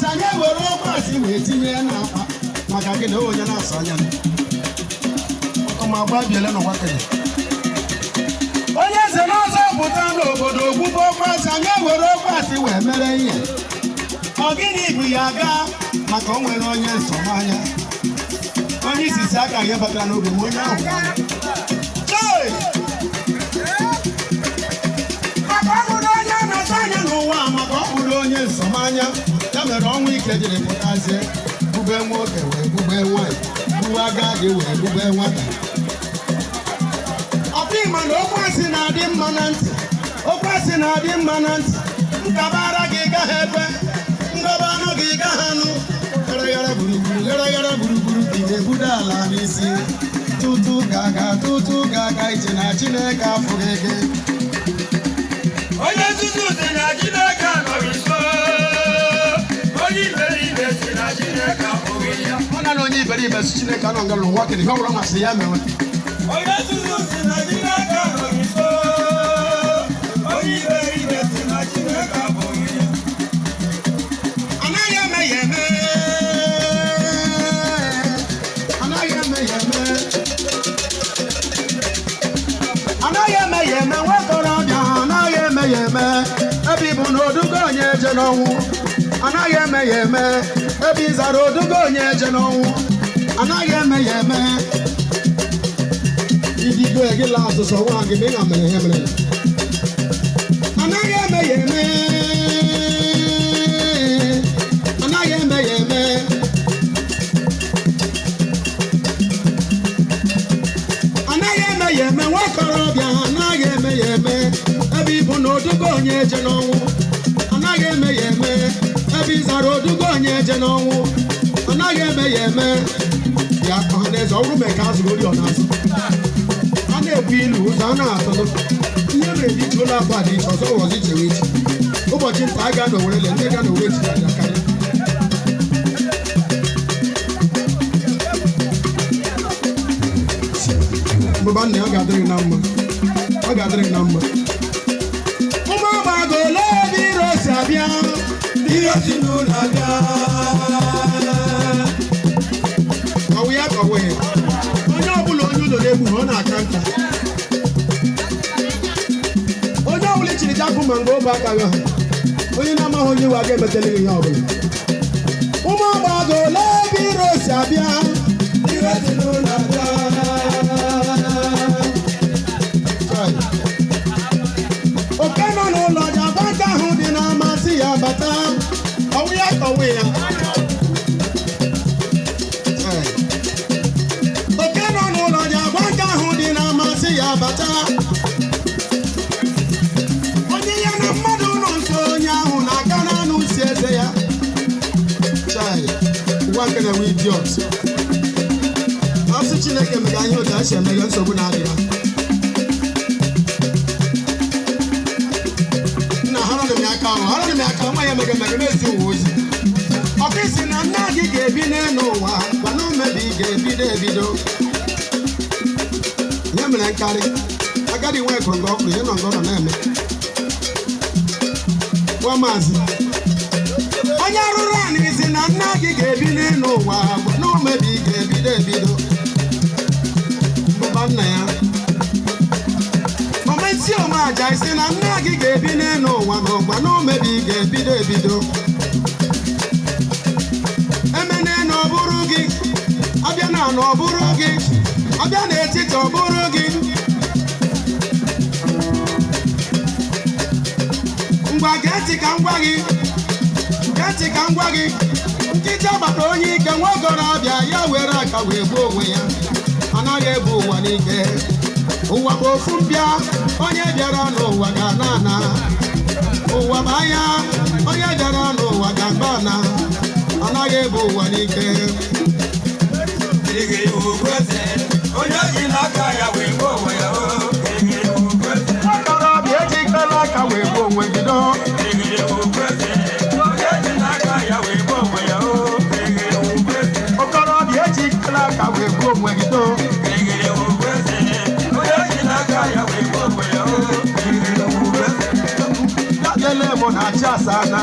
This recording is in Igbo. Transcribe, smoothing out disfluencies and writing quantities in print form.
ọkwasị anyị were ọkwasị wee tinye ya n'akpa maka gị na onye na-asọ anya ọkụma gbabiele n'ụwa kenye onye eze n'ọzọ pụta n'obodo ogbugbo ọkwasị anyị were ọkwasị wee mere ihe ọ gịnị bụ ya gaa maka o nwere onye nsọmanya onye isisi aka ihe batara n'oge m onye ahụ maka ọ bụrụ onye na-ata anya n'ụwa maka ọ bụrụ onye nsọmanya ya mere ọnwụ ike jiri pụtazie bube nwoke wee bube nwanyị bube agadi wee bube nwata ọkwa ịma na okwu asị na-adị mma na ntị okwu asị na-adị mma na ntị nkabara gị gaghị ebe ngọba anụ gị gaghị anụ gharagara gburugburu ị ga-ebudo ala n'isi tutu ga-aga iche na Chineke afụghị gị onye nzuzu si na Chineke anọghị nso onye iberibe si na Chineke afụghị ya ọ na onye iberibe si Chineke anọ nga n'ụwa kedụ ihe ọ bụla masị ya mewe onye nzuzu si na Chineke anọghị nso onye iberibe si na Chineke afụghị ya anaghị eme ya eme nwakorobịa anaghị eme ya eme ebe ịbụ na odugo onye eje n'ọnwụ anaghị eme ya eme ebe ịzara odugo onye eje n'ọnwụ anaghị eme ya eme idigo egila asụsụ nwa gị dị na mere ihe mere anaghị eme ya eme anaghị eme ya eme anaghị eme ya eme nwakorobịa anaghị eme ya eme ebe ịbụ na odugo onye eje n'ọnwụ anaghị eme ya eme ebe ịzara odugo onye eje n'ọnwụ anaghị eme ya eme ya ọhaneze ọrụ mee ka azụrụ ori ọ na-azụ a na-ebu ilu ụzọ a na-atụlụ ihe mere iji ụlọ akụ dị iche ọzọ wọzi chewe echi ụbọchị nta a ga na Owerele ndị ga na Owerre jiri akarị mbụba nna ya ọ ga-adịrị na mma ọ ga-adịrị na mma ụmụ agbago ole ebe iro si abịa ihe si n'ụlọ abịa ọwụ ya kọwe onye ọbụla onye ụlọ na-egbu ọ na-aka nka onye ọbụla ichiri jakụ ma mgbe obe aka ha onye na-amaghị onye iwe aga emetela ihe ọbụla ụmụ agbago ole ebe iro si abịa ihe si n'ụlọ abịa oke nọ n'ụlọ ji abaka ahụ dị na-amasị ya bata ọwụ ya kọwe ya oke nọ n'ụlọ ji abaka ahụ dị na-amasị ya bata onye ya na mmadụ nọ nso onye ahụ na-aga n'anụ si eze ya ụwa nke na-enwe idiot asị Chineke mere anyị otu a si emeghe nsogbu na-adị ya harụrụ m aka nwa ya mege na-ezi ụwa ozi ọkụ isi na nna gị ga-ebi n'elu ụwa gwana umebi ga-ebido ebido ihe mere nkarị agadi nwe gụrụ nga ọkụrụ ihe nọ ngọ nọ na-eme nwa maazị onye arụrụ a n'isi na nna gị ga-ebi n'elu ụwa gwana umebi ga-ebido ebido mbụba nna ya omesi ome aja isi na nna gị ga-ebi n'elu ụwa na ụgba na omebi ga-ebido ebido emene na ọ bụrụ gị abịa na ọ bụrụ gị abịa n'etiti ọ bụrụ gị ngwa gee ntị ka m gwa gị nkịta gbata onye ike nwaokorobịa ya were aka wee gbuo onwe ya anaghị ebu ụwa n'ike ụwa bụ ofu mbịa onye bịara n'ụwa ga-ana ana ụwa bụ anya onye bịara n'ụwa ga-agba ana anaghị ebu ụwa n'ike onye ji n'aka ya wee gbuo onwe ya nwakorobịa ejikela aka wee gbuo onwe gị do okorobịa ejikela aka wee gbuo onwe gị do lele mo na-achị asa na